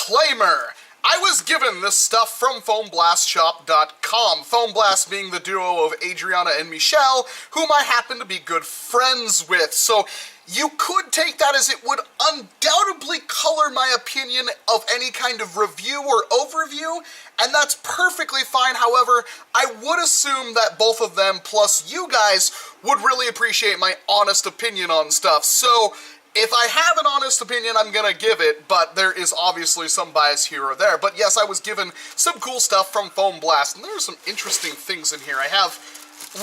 disclaimer. I was given this stuff from Foamblastshop.com, Foamblast being the duo of Adriana and Michelle, whom I happen to be good friends with, so you could take that as it would undoubtedly color my opinion of any kind of review or overview, and that's perfectly fine. However, I would assume that both of them, plus you guys, would really appreciate my honest opinion on stuff, so if I have an honest opinion, I'm gonna give it, but there is obviously some bias here or there. But yes, I was given some cool stuff from Foamblast, and there are some interesting things in here. I have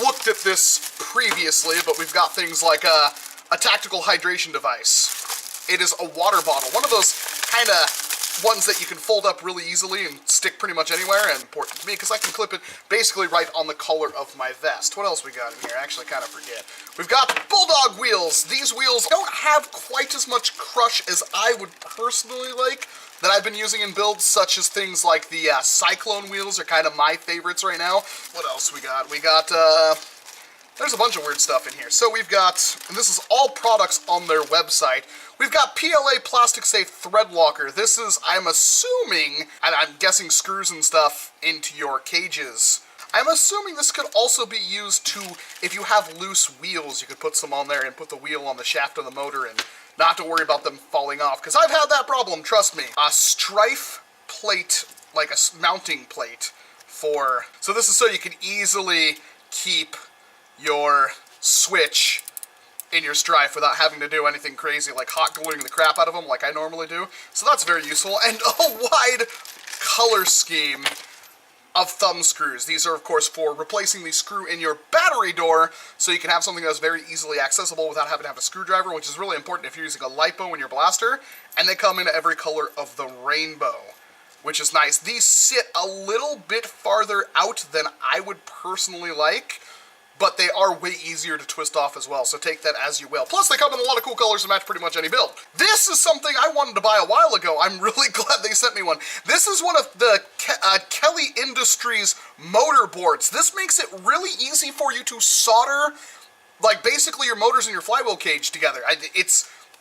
looked at this previously, but we've got things like a tactical hydration device. It is a water bottle, one of those kind of ones that you can fold up really easily and stick pretty much anywhere, and important to me because I can clip it basically right on the collar of my vest. What else we got in here? I actually kind of forget. We've got Bulldog Wheels. These wheels don't have quite as much crush as I would personally like that I've been using in builds, such as things like the Cyclone wheels are kind of my favorites right now. What else we got? We got, there's a bunch of weird stuff in here. So we've got, and this is all products on their website, we've got PLA Plastic Safe Thread Locker. This is, I'm assuming, and I'm guessing screws and stuff into your cages. I'm assuming this could also be used to, if you have loose wheels, you could put some on there and put the wheel on the shaft of the motor and not to worry about them falling off, because I've had that problem, trust me. A Strife Plate, like a mounting plate for, so this is so you can easily keep your switch in your Strife without having to do anything crazy like hot gluing the crap out of them like I normally do. So that's very useful. And a wide color scheme of thumb screws. These are, of course, for replacing the screw in your battery door so you can have something that's very easily accessible without having to have a screwdriver, which is really important if you're using a LiPo in your blaster. And they come in every color of the rainbow, which is nice. These sit a little bit farther out than I would personally like, but they are way easier to twist off as well, so take that as you will. Plus, they come in a lot of cool colors to match pretty much any build. This is something I wanted to buy a while ago. I'm really glad they sent me one. This is one of the Kelly Industries motor boards. This makes it really easy for you to solder, like, basically your motors and your flywheel cage together.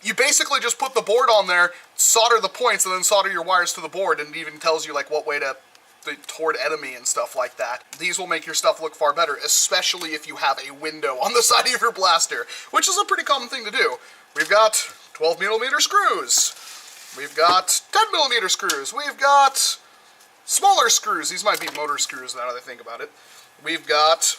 You basically just put the board on there, solder the points, and then solder your wires to the board, and it even tells you, like, what way to toward enemy and stuff like that. These will make your stuff look far better, especially if you have a window on the side of your blaster, which is a pretty common thing to do. We've got 12mm screws. We've got 10mm screws. We've got smaller screws. These might be motor screws now that I think about it. We've got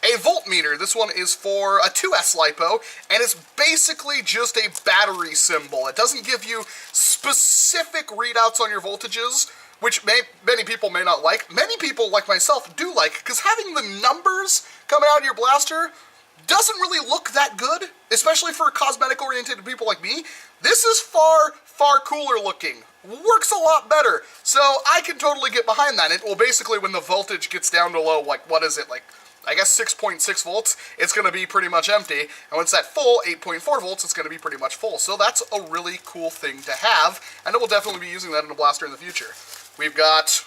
a voltmeter. This one is for a 2S LiPo, and it's basically just a battery symbol. It doesn't give you specific readouts on your voltages, which many people may not like. Many people, like myself, do like, because having the numbers coming out of your blaster doesn't really look that good, especially for cosmetic-oriented people like me. This is far, far cooler looking. Works a lot better, so I can totally get behind that. It will basically, when the voltage gets down to low, like, what is it, like, I guess 6.6 volts, it's going to be pretty much empty, and when it's at full, 8.4 volts, it's going to be pretty much full. So that's a really cool thing to have, and I will definitely be using that in a blaster in the future. We've got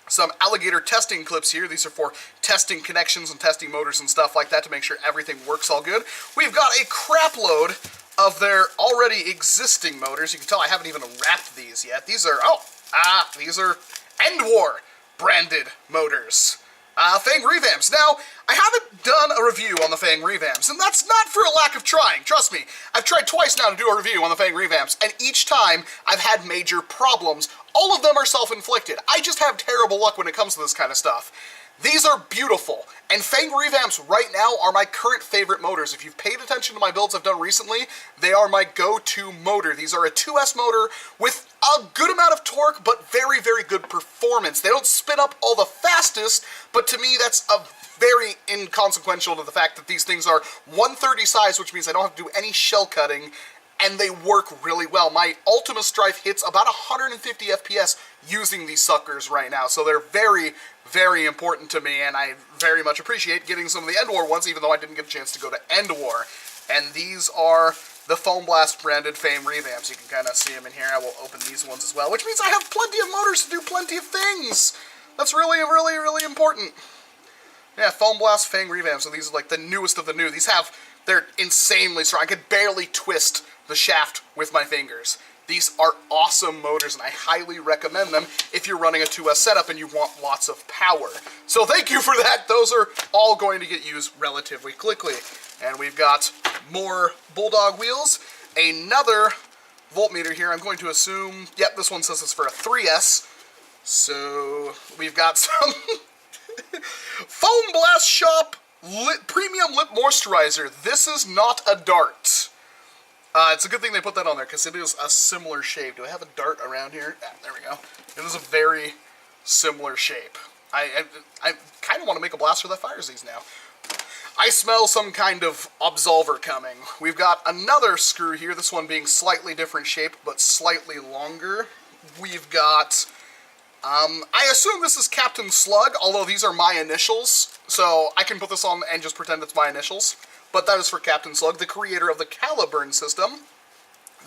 some alligator testing clips here. These are for testing connections and testing motors and stuff like that to make sure everything works all good. We've got a crap load of their already existing motors. You can tell I haven't even wrapped these yet. These are, these are End War branded motors. Fang Revamps. Now, I haven't done a review on the Fang Revamps, and that's not for a lack of trying, trust me. I've tried twice now to do a review on the Fang Revamps, and each time I've had major problems. All of them are self-inflicted. I just have terrible luck when it comes to this kind of stuff. These are beautiful, and Fang Revamps right now are my current favorite motors. If you've paid attention to my builds I've done recently, they are my go-to motor. These are a 2S motor with a good amount of torque, but very, very good performance. They don't spin up all the fastest, but to me that's a very inconsequential to the fact that these things are 130 size, which means I don't have to do any shell cutting, and they work really well. My Ultima Strife hits about 150 FPS using these suckers right now, so they're very, very important to me, and I very much appreciate getting some of the End War ones, even though I didn't get a chance to go to End War. And these are the Foamblast branded Fang Revamps. You can kind of see them in here. I will open these ones as well, which means I have plenty of motors to do plenty of things. That's really, really, really important. Yeah, Foamblast Fang Revamps, so these are like the newest of the new. They're insanely strong. I could barely twist the shaft with my fingers. These are awesome motors, and I highly recommend them if you're running a 2S setup and you want lots of power. So thank you for that. Those are all going to get used relatively quickly. And we've got more Bulldog Wheels, another voltmeter here. I'm going to assume, yep, this one says it's for a 3S. So we've got some Foamblast Shop Premium Lip Moisturizer. This is not a dart. It's a good thing they put that on there because it is a similar shape. Do I have a dart around here? Ah, there we go. It is a very similar shape. I kind of want to make a blaster that fires these now. I smell some kind of absolver coming. We've got another screw here, this one being slightly different shape, but slightly longer. We've got, I assume this is Captain Slug, although these are my initials, so I can put this on and just pretend it's my initials. But that is for Captain Slug, the creator of the Caliburn system.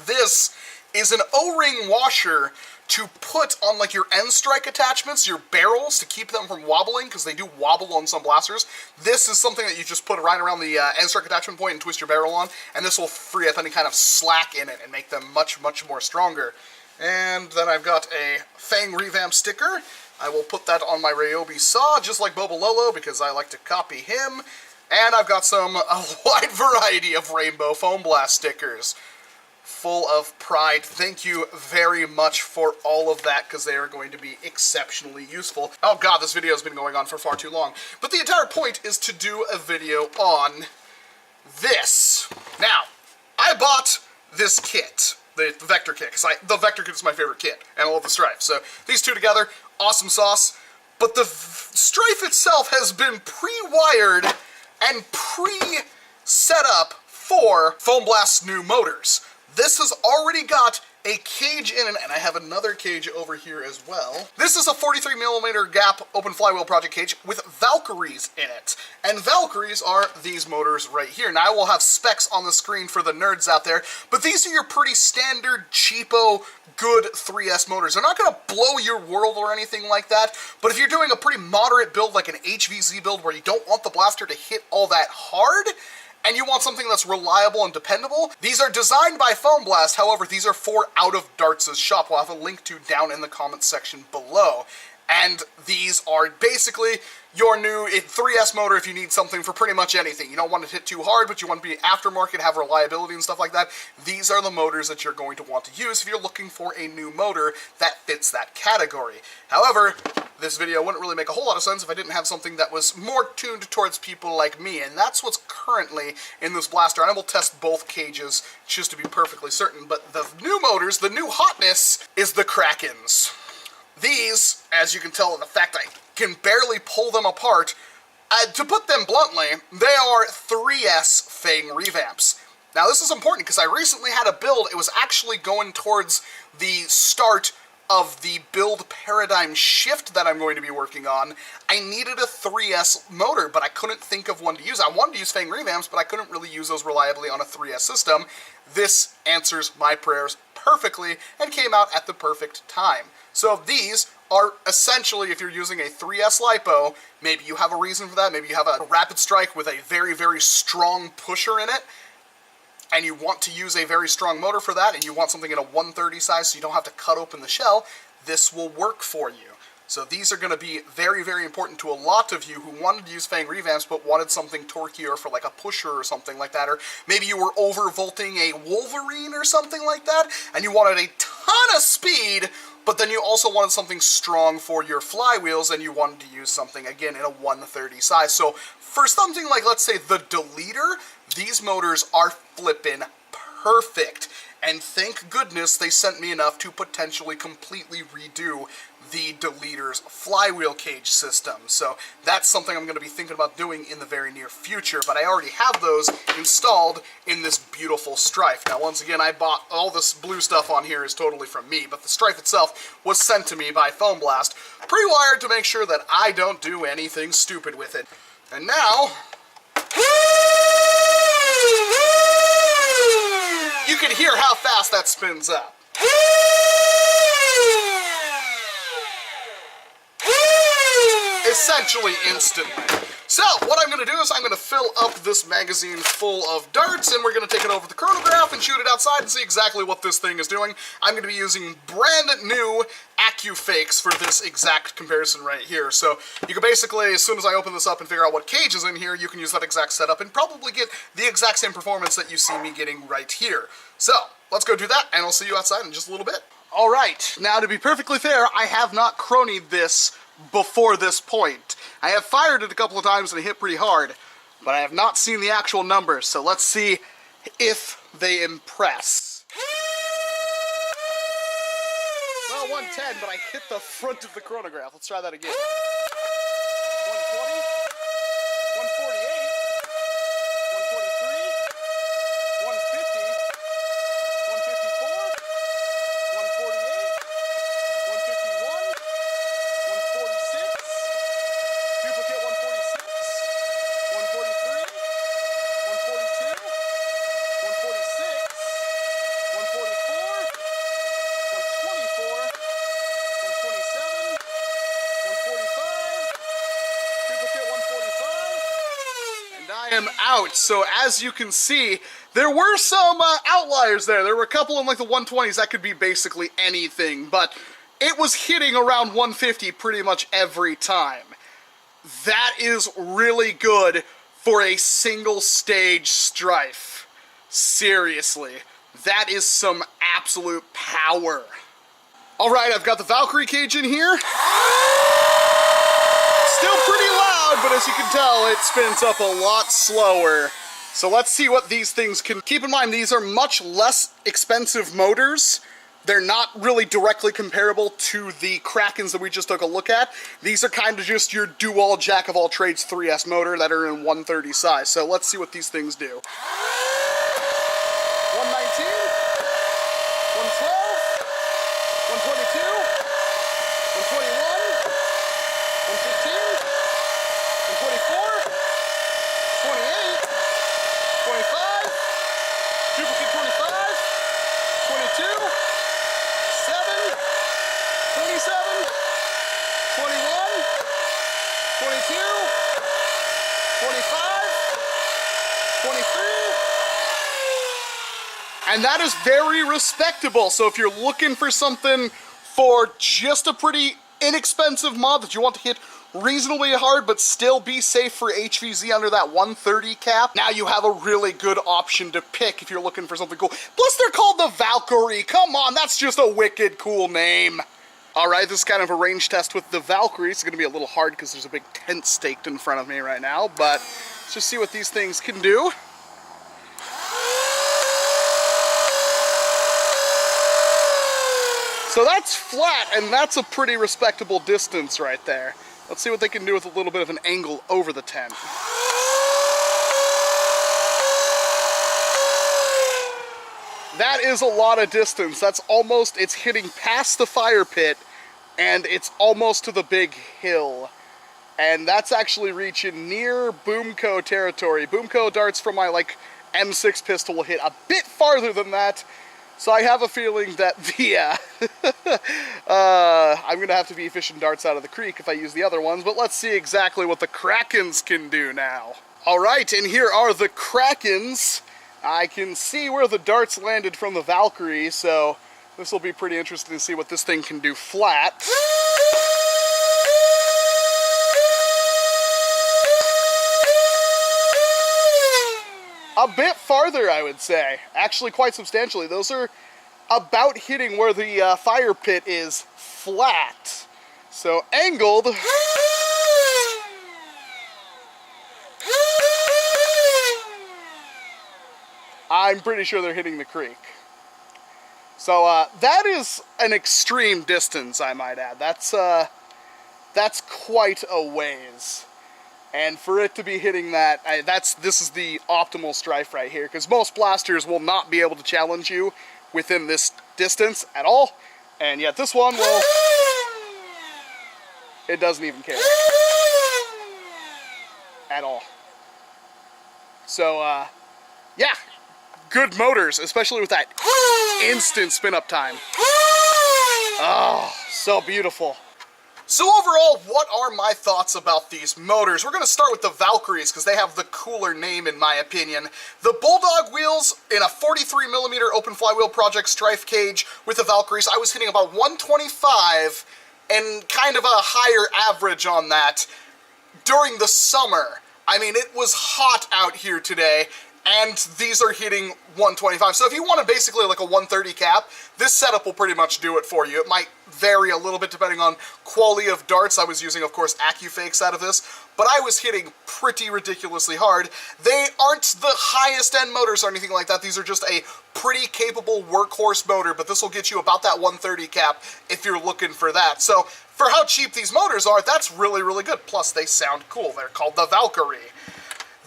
This is an O-ring washer to put on like your end strike attachments, your barrels, to keep them from wobbling, because they do wobble on some blasters. This is something that you just put right around the end strike attachment point and twist your barrel on, and this will free up any kind of slack in it and make them much, much more stronger. And then I've got a Fang Revamp sticker. I will put that on my Ryobi saw, just like Boba Lolo, because I like to copy him. And I've got a wide variety of Rainbow Foamblast stickers. Full of pride. Thank you very much for all of that, because they are going to be exceptionally useful. Oh god, this video has been going on for far too long. But the entire point is to do a video on this. Now, I bought this kit, the Vector kit, because the Vector kit is my favorite kit, and I love the Strife. So these two together, awesome sauce. But the Strife itself has been pre-wired and pre-set up for Foamblast's new motors. This has already got a cage in it, and I have another cage over here as well. This is a 43mm gap open flywheel project cage with Valkyries in it. And Valkyries are these motors right here. Now I will have specs on the screen for the nerds out there, but these are your pretty standard, cheapo, good 3S motors. They're not going to blow your world or anything like that, but if you're doing a pretty moderate build like an HVZ build where you don't want the blaster to hit all that hard, and you want something that's reliable and dependable, these are designed by Foamblast. However, these are for out of Darts' shop. We'll have a link to down in the comments section below. And these are basically your new 3S motor if you need something for pretty much anything. You don't want it to hit too hard, but you want to be aftermarket, have reliability and stuff like that. These are the motors that you're going to want to use if you're looking for a new motor that fits that category. However, this video wouldn't really make a whole lot of sense if I didn't have something that was more tuned towards people like me, and that's what's currently in this blaster. And I will test both cages just to be perfectly certain, but the new motors, the new hotness, is the Krakens. These, as you can tell in the fact I can barely pull them apart, to put them bluntly, they are 3S Fang Revamps. Now this is important because I recently had a build. It was actually going towards the start of the build paradigm shift that I'm going to be working on. I needed a 3S motor, but I couldn't think of one to use. I wanted to use Fang Revamps, but I couldn't really use those reliably on a 3S system. This answers my prayers perfectly and came out at the perfect time. So these are essentially, if you're using a 3S LiPo, maybe you have a reason for that, maybe you have a rapid strike with a very, very strong pusher in it, and you want to use a very strong motor for that, and you want something in a 130 size so you don't have to cut open the shell, this will work for you. So these are going to be very, very important to a lot of you who wanted to use Fang Revamps but wanted something torqueier for like a pusher or something like that, or maybe you were overvolting a Wolverine or something like that, and you wanted a ton of speed, but then you also wanted something strong for your flywheels, and you wanted to use something, again, in a 130 size. So for something like, let's say, the Deleter, these motors are flippin' perfect. And thank goodness they sent me enough to potentially completely redo the Deleter's flywheel cage system. So that's something I'm going to be thinking about doing in the very near future, but I already have those installed in this beautiful Strife. Now once again, I bought all this blue stuff on here is totally from me, but the Strife itself was sent to me by Foamblast, pre-wired to make sure that I don't do anything stupid with it. And now you can hear how fast that spins up. Essentially instantly. So, what I'm going to do is I'm going to fill up this magazine full of darts, and we're going to take it over the chronograph and shoot it outside and see exactly what this thing is doing. I'm going to be using brand new AccuFakes for this exact comparison right here. So, you can basically, as soon as I open this up and figure out what cage is in here, you can use that exact setup and probably get the exact same performance that you see me getting right here. So, let's go do that, and I'll see you outside in just a little bit. Alright, now to be perfectly fair, I have not cronied this before this point. I have fired it a couple of times and it hit pretty hard, but I have not seen the actual numbers, so let's see if they impress. Well, 110, but I hit the front of the chronograph. Let's try that again. 120, 148, 143, 150, 154, 148, 151, 146, duplicate 146, 143, 142, 146, 144, 124, 127, 145, duplicate 145, and I am out. So as you can see, there were some outliers there. There were a couple in like the 120s that could be basically anything, but it was hitting around 150 pretty much every time. That is really good for a single stage Strife. Seriously, that is some absolute power. Alright, I've got the Valkyrie cage in here. Still pretty loud, but as you can tell, it spins up a lot slower. So let's see what these things can... Keep in mind, these are much less expensive motors. They're not really directly comparable to the Krakens that we just took a look at. These are kind of just your do-all, jack-of-all-trades 3S motor that are in 130 size. So let's see what these things do. 119, 112, 122, 121, 115, 124, 28, 25, duplicate 25, 22, 7, 27, 21, 22, 25, 23, and that is very respectable. So if you're looking for something for just a pretty inexpensive mod that you want to hit reasonably hard but still be safe for HVZ under that 130 cap, now you have a really good option to pick if you're looking for something cool. Plus they're called the Valkyrie. Come on, that's just a wicked cool name. Alright, this is kind of a range test with the Valkyrie. It's going to be a little hard because there's a big tent staked in front of me right now, but let's just see what these things can do. So that's flat, and that's a pretty respectable distance right there. Let's see what they can do with a little bit of an angle over the tent. That is a lot of distance. That's almost, it's hitting past the fire pit, and it's almost to the big hill. And that's actually reaching near Boomco territory. Boomco darts from my, like, M6 pistol will hit a bit farther than that. So I have a feeling that the, I'm going to have to be fishing darts out of the creek if I use the other ones, but let's see exactly what the Krakens can do now. Alright, and here are the Krakens. I can see where the darts landed from the Valkyrie, so this will be pretty interesting to see what this thing can do flat. A bit farther, I would say. Actually, quite substantially. Those are about hitting where the fire pit is flat. So, angled. I'm pretty sure they're hitting the creek. So, that is an extreme distance, I might add. That's quite a ways. And for it to be hitting that, this is the optimal Strife right here, because most blasters will not be able to challenge you within this distance at all, and yet this one will, it doesn't even care. At all. So, yeah, good motors, especially with that instant spin-up time. Oh, so beautiful. So overall, what are my thoughts about these motors? We're going to start with the Valkyries, because they have the cooler name in my opinion. The Bulldog Wheels in a 43mm open flywheel project Strife cage with the Valkyries, I was hitting about 125 and kind of a higher average on that during the summer. I mean, it was hot out here today, and these are hitting 125. So if you want basically like a 130 cap, this setup will pretty much do it for you. It might vary a little bit depending on quality of darts. I was using, of course, AccuFakes out of this, but I was hitting pretty ridiculously hard. They aren't the highest end motors or anything like that. These are just a pretty capable workhorse motor, but this will get you about that 130 cap if you're looking for that. So for how cheap these motors are, that's really, really good. Plus, they sound cool. They're called the Valkyrie.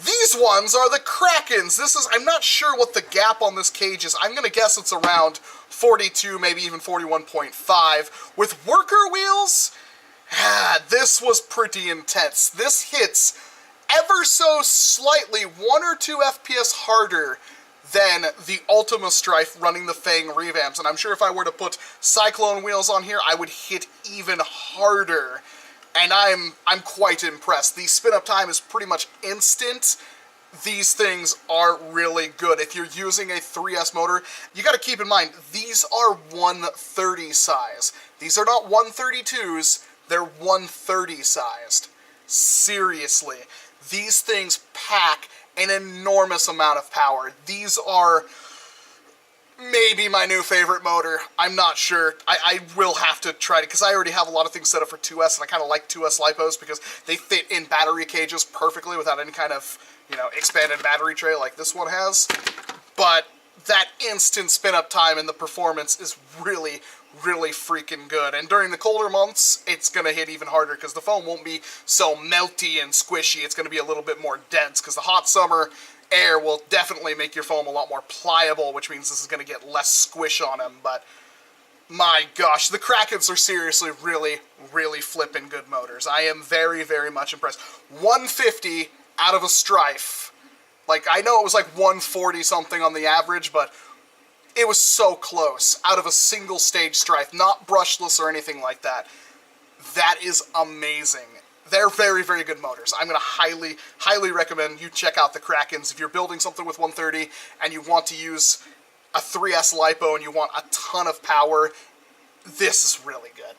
These ones are the Krakens. I'm not sure what the gap on this cage is. I'm going to guess it's around 42, maybe even 41.5. With worker wheels, this was pretty intense. This hits ever so slightly 1 or 2 FPS harder than the Ultima Strife running the Fang Revamps. And I'm sure if I were to put Cyclone wheels on here, I would hit even harder. And I'm quite impressed. The spin-up time is pretty much instant. These things are really good. If you're using a 3S motor, you got to keep in mind, these are 130 size. These are not 132s, they're 130 sized. Seriously. These things pack an enormous amount of power. These are maybe my new favorite motor. I'm not sure. I will have to try it, because I already have a lot of things set up for 2S, and I kind of like 2S lipos because they fit in battery cages perfectly without any kind of, expanded battery tray like this one has. But that instant spin-up time and the performance is really, really freaking good. And during the colder months, it's going to hit even harder because the foam won't be so melty and squishy. It's going to be a little bit more dense, because the hot summer air will definitely make your foam a lot more pliable, which means this is going to get less squish on them. But my gosh, the Krakens are seriously really, really flipping good motors. I am very, very much impressed. 150 out of a Strife. Like, I know it was like 140 something on the average, but it was so close out of a single stage Strife, not brushless or anything like that. That is amazing. They're very, very good motors. I'm going to highly, highly recommend you check out the Krakens. If you're building something with 130 and you want to use a 3S lipo and you want a ton of power, this is really good.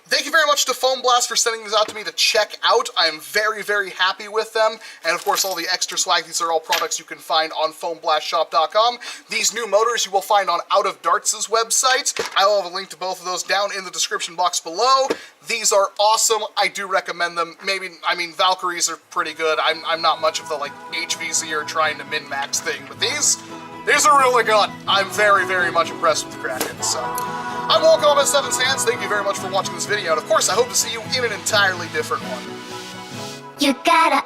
Thank you very much to Foamblast for sending these out to me to check out. I am very, very happy with them. And of course, all the extra swag, these are all products you can find on foamblastshop.com. These new motors you will find on Out of Darts' website. I will have a link to both of those down in the description box below. These are awesome. I do recommend them. Valkyries are pretty good. I'm not much of the, HVZ or trying to min-max thing, but these are really good. I'm very, very much impressed with the Kraken, so. I'm Walcom S7 Sands. Thank you very much for watching this video, and of course, I hope to see you in an entirely different one. You gotta